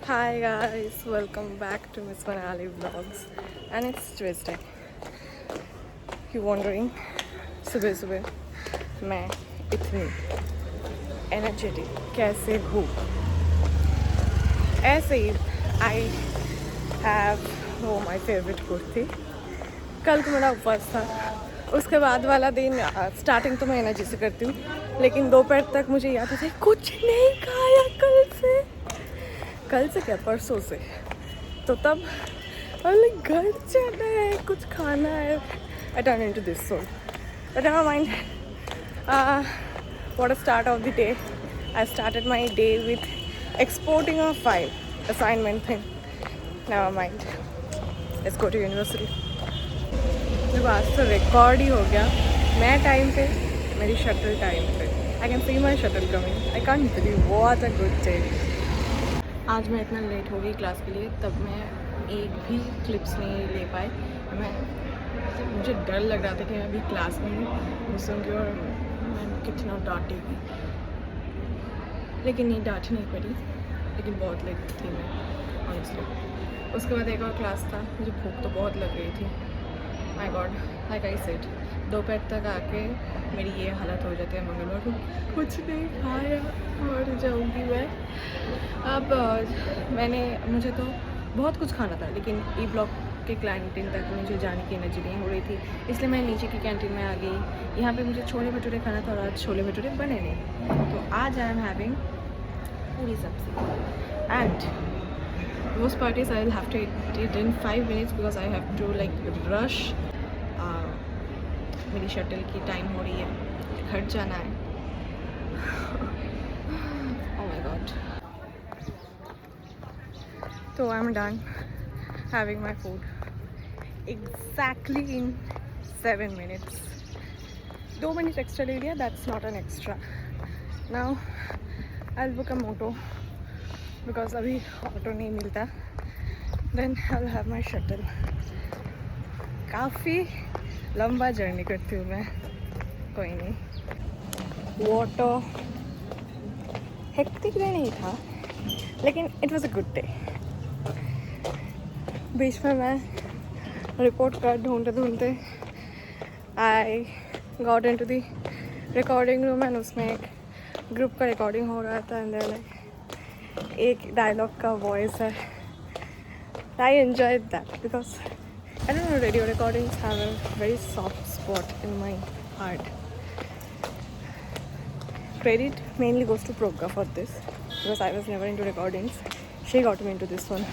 Hi guys, welcome back to Miss Manali Vlogs and it's Tuesday. You wondering सुबह सुबह मैं इतनी energetic कैसे हूँ? ऐसे ही आई हैव वो माई फेवरेट कुर्ती. कल को मेरा उपवास था. उसके बाद वाला दिन स्टार्टिंग तो मैं एनर्जी से करती हूँ, लेकिन दोपहर तक मुझे याद आता है कुछ नहीं खाया कल से क्या परसों से. तो तब घर जाना है, कुछ खाना है. I turn into this soul. But never mind. What a start of the day. I started my day with exporting a file assignment thing. Never mind. Let's go to university. देखो आज तो रिकॉर्ड ही हो गया. मैं time पे, मेरी shuttle time पे. I can see my shuttle coming. I can't believe what a good day. आज मैं इतना लेट हो गई क्लास के लिए, तब मैं एक भी क्लिप्स नहीं ले पाई. मुझे डर लग रहा था कि मैं अभी क्लास में घुसूँगी और मैं कितना डांटेगी, लेकिन नहीं डांट नहीं पड़ी. लेकिन बहुत लेट थी मैं ऑनेस्टली. उसके बाद एक और क्लास था. मुझे भूख तो बहुत लग रही थी. My God, like I said, दोपहर तक आके मेरी ये हालत हो जाती है. मंगलवार को कुछ नहीं खाया, मर जाऊँगी मैं. अब मुझे तो बहुत कुछ खाना था, लेकिन ई ब्लॉक के कैंटीन तक मुझे जाने की एनर्जी नहीं हो रही थी. इसलिए मैं नीचे की कैंटीन में आ गई. यहाँ पे मुझे छोले भटूरे खाना था और आज छोले भटूरे बने नहीं. तो आज आई एम हैविंग पूरी सब्जी and most parties I will have to eat it in 5 minutes because I have to like rush. मेरी शटल की टाइम हो रही है, घर जाना है. Oh my god. So I'm done having my food exactly in 7 minutes. 2 minutes extra ले लिया, that's not an extra. Now I'll book a moto because अभी ऑटो नहीं मिलता. Then I'll have my shuttle. काफ़ी लंबा जर्नी करती हूँ मैं. कोई नहीं. वाटर हेक्टिक डे नहीं था, लेकिन it was a good day. बीच में मैं रिपोर्ट कार्ड ढूंढते I got into the recording room and उसमें एक ग्रुप का रिकॉर्डिंग हो रहा था. एंड लाइक एक डायलॉग का वॉइस है. I enjoyed that because I don't know, radio recordings have a very soft spot in my heart. Credit mainly goes to Progga for this because I was never into recordings. She got me into this one.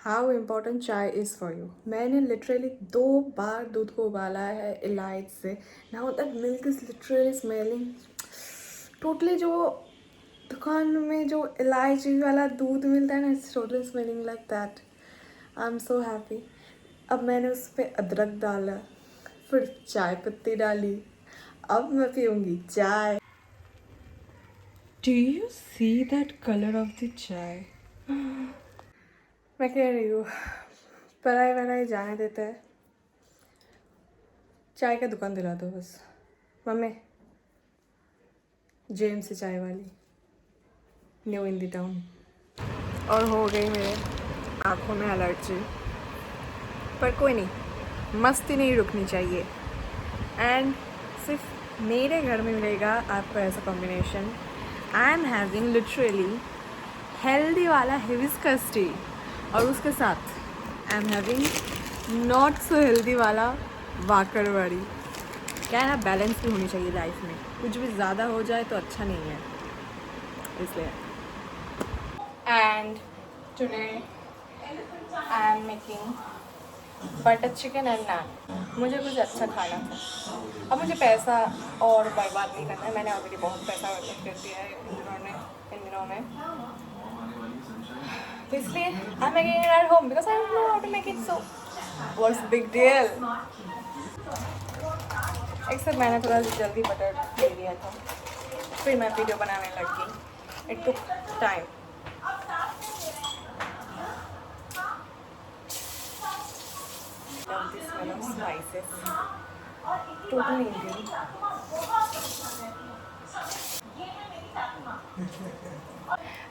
How important chai is for you? मैंने literally 2 बार दूध को उबाला है इलायची से. Now that milk is literally smelling totally जो दुकान में जो इलायची वाला दूध मिलता है ना, it's totally smelling like that. I'm so happy. अब मैंने उस पर अदरक डाला, फिर चाय पत्ती डाली. अब मैं पीऊँगी चाय. Do you see that color of the चाय? मैं कह रही हूँ पढ़ाई जाने देता है. चाय का दुकान दिला दो बस. मम्मी, जेम्स चाय वाली, न्यू इन द टाउन. और हो गई मेरे आँखों में एलर्जी. पर कोई नहीं, मस्ती नहीं रुकनी चाहिए. एंड सिर्फ मेरे घर में मिलेगा आपको ऐसा combination. I am having literally healthy वाला हिबिस्कस टी और उसके साथ I am having not so healthy वाला वाकरवाड़ी. क्या है ना, बैलेंस भी होनी चाहिए लाइफ में. कुछ भी ज़्यादा हो जाए तो अच्छा नहीं है, इसलिए. And today I am making butter chicken and naan. मुझे कुछ अच्छा खाना था. अब मुझे पैसा और बर्बाद नहीं करना है. मैंने ऑलरेडी बहुत पैसा बर्बाद कर दिया है इन दिनों में. तो इसलिए I am making it at home because I don't know how to make it. So what's big deal. Except मैंने थोड़ा जल्दी बटर ले लिया था, फिर मैं वीडियो बनाने लग गई. It took time. Love the smell of spices. Totally Indian.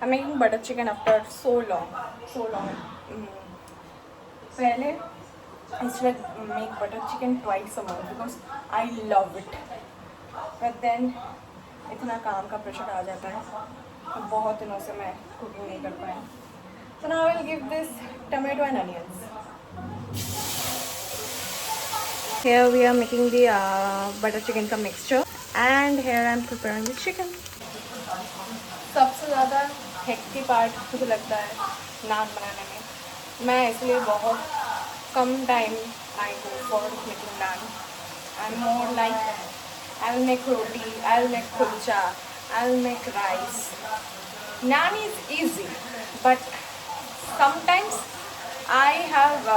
I'm making butter chicken after so long. पहले I used to make butter chicken twice a month because I love it. But then इतना काम का pressure आ जाता है तो बहुत दिनों से मैं कुकिंग नहीं कर पाई. So now I will give this tomato and onions. Here we are making the butter chicken का mixture and here I am preparing the chicken. सबसे ज़्यादा हेक्टिक पार्ट मुझे लगता है नान बनाने में. मैं इसलिए बहुत कम time I go for making naan. I am more like I will make roti, I will make kulcha, I will make rice. Naan is easy, but sometimes I have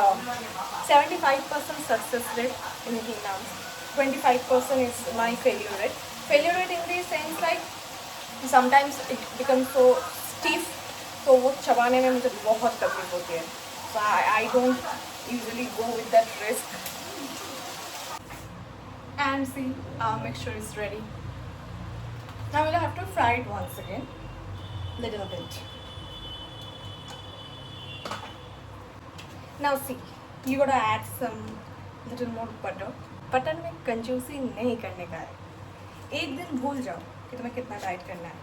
75% success rate in making naan. 25% is my failure rate. Failure rate in the sense like sometimes it becomes so stiff, तो वो चबाने में मुझे बहुत तकलीफ होती है. So I don't usually go with that risk. And see, our mixture is ready. Now we'll have to fry it once again, little bit. Now see, you gotta add some little more butter. Butter में कंजूसी नहीं करने का है. एक दिन भूल जाओ कि तुम्हें कितना डाइट करना है,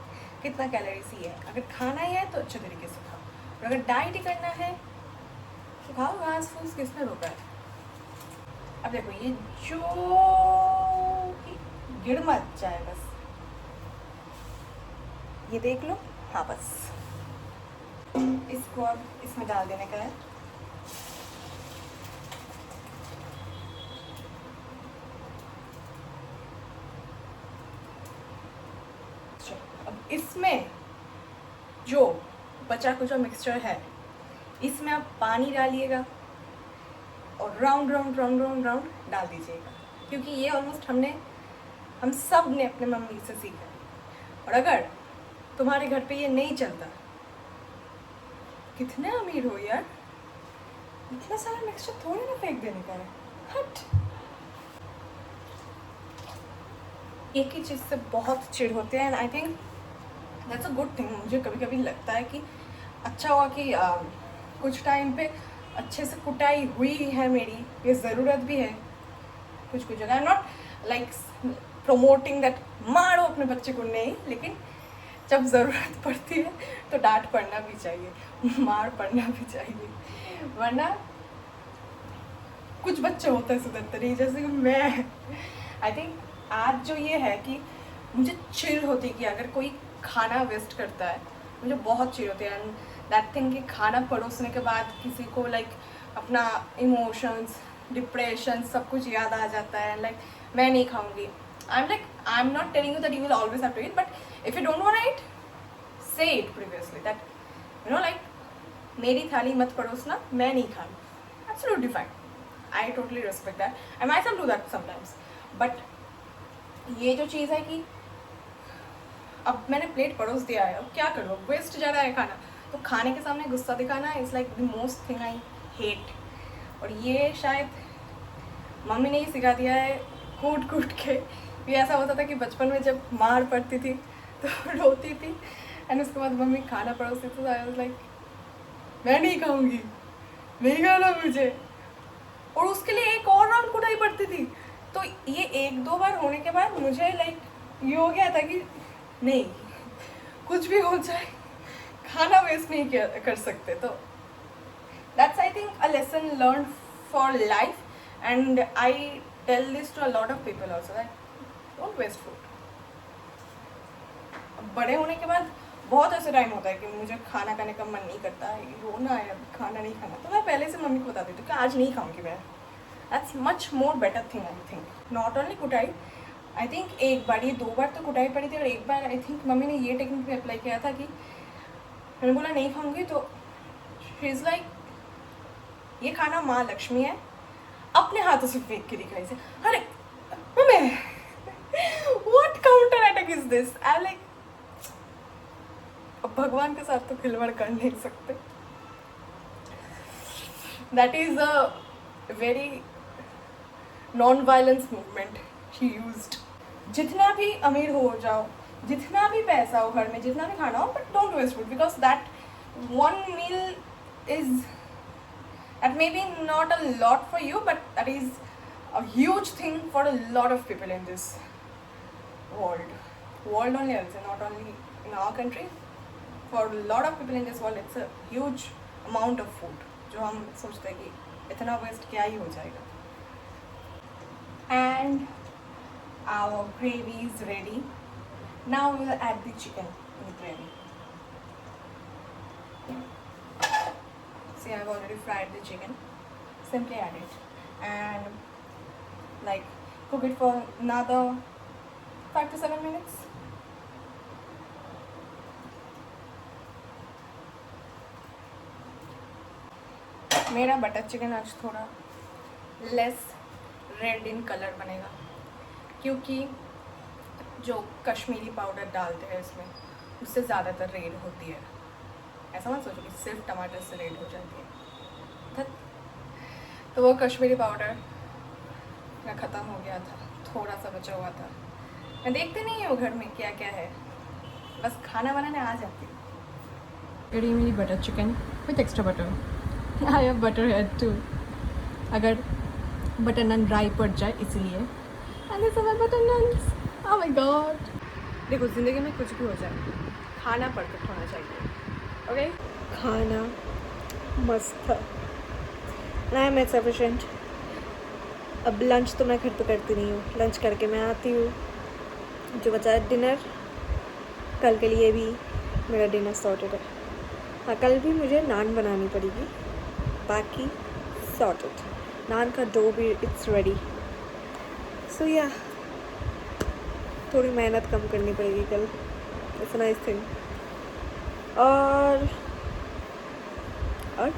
कितना कैलोरीज ही है. अगर खाना ही है तो अच्छे तरीके से खाओ, और अगर डाइट ही करना है तो खाओ. घास फूस किसने रोका है. अब देखो ये जो गिर मत जाए बस, ये देख लो. हाँ बस इसको अब इसमें डाल देने का है. अब इसमें जो बचा कुचा मिक्सचर है इसमें आप पानी डालिएगा और round round round round round डाल दीजिएगा, क्योंकि ये ऑलमोस्ट हम सब ने अपने मम्मी से सीखा. और अगर तुम्हारे घर पे ये नहीं चलता, कितने अमीर हो यार, इतना सारा मिक्सचर थोड़ी ना फेंक देने का है. हट. एक ही चीज़ से बहुत चिढ़ होते हैं. And I think that's a good thing. मुझे कभी कभी लगता है कि अच्छा हुआ कि कुछ टाइम पे अच्छे से कुटाई हुई है मेरी. ये ज़रूरत भी है कुछ कुछ जगह. नॉट लाइक प्रमोटिंग दैट मारो अपने बच्चे को, नहीं, लेकिन जब ज़रूरत पड़ती है तो डांट पड़ना भी चाहिए, मार पड़ना भी चाहिए. वरना कुछ बच्चे होते हैं सुधरते, जैसे कि मैं. आई थिंक आज जो ये है कि मुझे चिढ़ होती है कि अगर कोई खाना वेस्ट करता है, मुझे बहुत चिढ़ होती है. एंड दैट थिंग कि खाना परोसने के बाद किसी को लाइक अपना इमोशंस, डिप्रेशन सब कुछ याद आ जाता है. लाइक मैं नहीं खाऊंगी. I am not telling you that you will always have to eat, but if you don't want to eat, say it previously that you know like मेरी थाली मत परोसना, मैं नहीं खाऊँ. Absolutely fine. I totally respect that. I myself do that sometimes. But ये जो चीज़ है कि अब मैंने प्लेट परोस दिया है, अब क्या कर लो, वेस्ट जा रहा है खाना, तो खाने के सामने गुस्सा दिखाना is like the most thing I hate. और ये शायद मम्मी ने ही सिखा दिया है कूट कूट के. ये ऐसा होता था कि बचपन में जब मार पड़ती थी तो रोती थी, एंड उसके बाद मम्मी खाना परोसती थी तो आई वाज लाइक मैं नहीं खाऊंगी, नहीं खाना मुझे. और उसके लिए एक और राउंड कुटाई पड़ती थी. तो ये एक दो बार होने के बाद मुझे लाइक ये हो गया था कि नहीं, कुछ भी हो जाए खाना वेस्ट नहीं कर सकते. तो that's I think a lesson learn for life. And I tell this to a lot of people also that don't waste food. बड़े होने के बाद बहुत ऐसे टाइम होता है कि मुझे खाना खाने का मन नहीं करता है, रोना है, खाना नहीं खाना, तो मैं पहले से मम्मी को बता देती हूँ कि आज नहीं खाऊंगी मैं. That's much more better thing I think. Not only कुटाई, आई थिंक एक बार, ये 2 बार तो कुटाई पड़ी थी, और एक बार आई थिंक मम्मी ने ये टेक्निक भी अप्लाई किया था कि मैंने बोला नहीं खाऊंगी तो शी इज़ लाइक ये खाना माँ लक्ष्मी है, अपने हाथों से फेंक के दिखाई से. अरे mummy what counter attack is this. I like अब भगवान के साथ तो खिलवाड़ कर नहीं सकते. That is a very non violence movement she used. जितना भी अमीर हो जाओ जितना भी पैसा हो घर में, जितना भी खाना हो, but don't waste food, because that one meal is, that may be not a lot for you, but that is a huge thing for a lot of people in this world only, I would say, not only in our country, for a lot of people in this world it's a huge amount of food जो हम सोचते हैं कि इतना waste क्या ही हो जाएगा. And our gravy is ready. Now we will add the chicken in the gravy. See, I've already fried the chicken. Simply add it and like cook it for another 5 to 7 minutes. मेरा butter chicken आज थोड़ा less red in colour बनेगा, क्योंकि जो Kashmiri powder डालते हैं इसमें उससे ज़्यादातर रेड होती है. ऐसा मत सोचो कि सिर्फ टमाटर से रेड हो जाती है. तो वो कश्मीरी पाउडर का ख़त्म हो गया था, थोड़ा सा बचा हुआ था. मैं देखती नहीं हूँ घर में क्या क्या है, बस खाना बनाने आ जाती हूँ. कड़ी मेरी butter chicken with extra butter. I have butter head too, अगर बटर नान ड्राई पड़ जाए इसलिए. And this are my butter naans. Oh my god. देखो, ज़िंदगी में कुछ भी हो जाए, खाना परफेक्ट होना चाहिए. ओके, खाना मस्त था. I am sufficient. अब लंच तो मैं घर पे करती नहीं हूँ, लंच करके मैं आती हूँ. जो बचा है डिनर, कल के लिए भी मेरा डिनर सॉर्टेड है. हाँ, कल भी मुझे नान बनानी पड़ेगी, बाकी सॉर्टेड. नान का डो भी इट्स रेडी. सो या थोड़ी मेहनत कम करनी पड़ेगी कल. It's a nice thing. और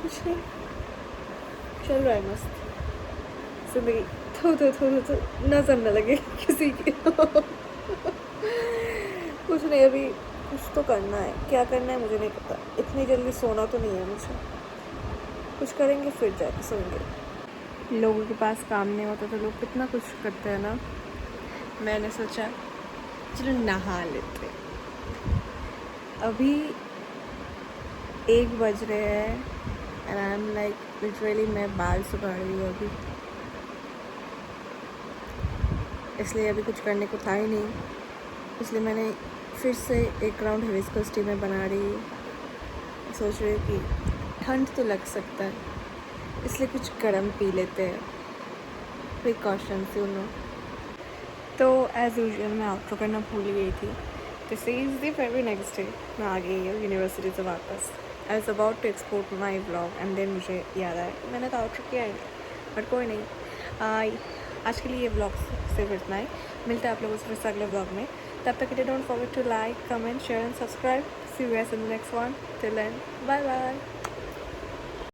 कुछ नहीं, चल रहा है मस्त जिंदगी. थो नजर न लगे किसी की. कुछ नहीं, अभी कुछ तो करना है. क्या करना है मुझे नहीं पता. इतनी जल्दी सोना तो नहीं है मुझे. कुछ करेंगे फिर जाके सोएंगे. लोगों के पास काम नहीं होता तो लोग कितना कुछ करते हैं ना. मैंने सोचा चलो नहा लेते. अभी 1 बज रहे हैं and I am like literally मैं बाल सुखा रही हूँ अभी, इसलिए अभी कुछ करने को था ही नहीं. इसलिए मैंने फिर से एक राउंड हिबिस्कस टी में बना रही हूँ. सोच रही हूँ कि ठंड तो लग सकता है, इसलिए कुछ गर्म पी लेते हैं, प्रिकॉशंस यू नो. तो एज़ यूजुअल मैं आउटरो करना भूल गई थी. This is the very next day. मैं आ गई हूँ यूनिवर्सिटी से वापस. I was about to export my blog and then मुझे याद आया कि मैंने तो आउटरो किया है, बट कोई नहीं. आज के लिए ये ब्लॉग सिर्फ इतना ही. मिलता है आप लोगों से फिर से अगले ब्लॉग में. तब तक के लिए don't forget to like, comment, share and subscribe. See you guys in the next one. Till then, bye bye.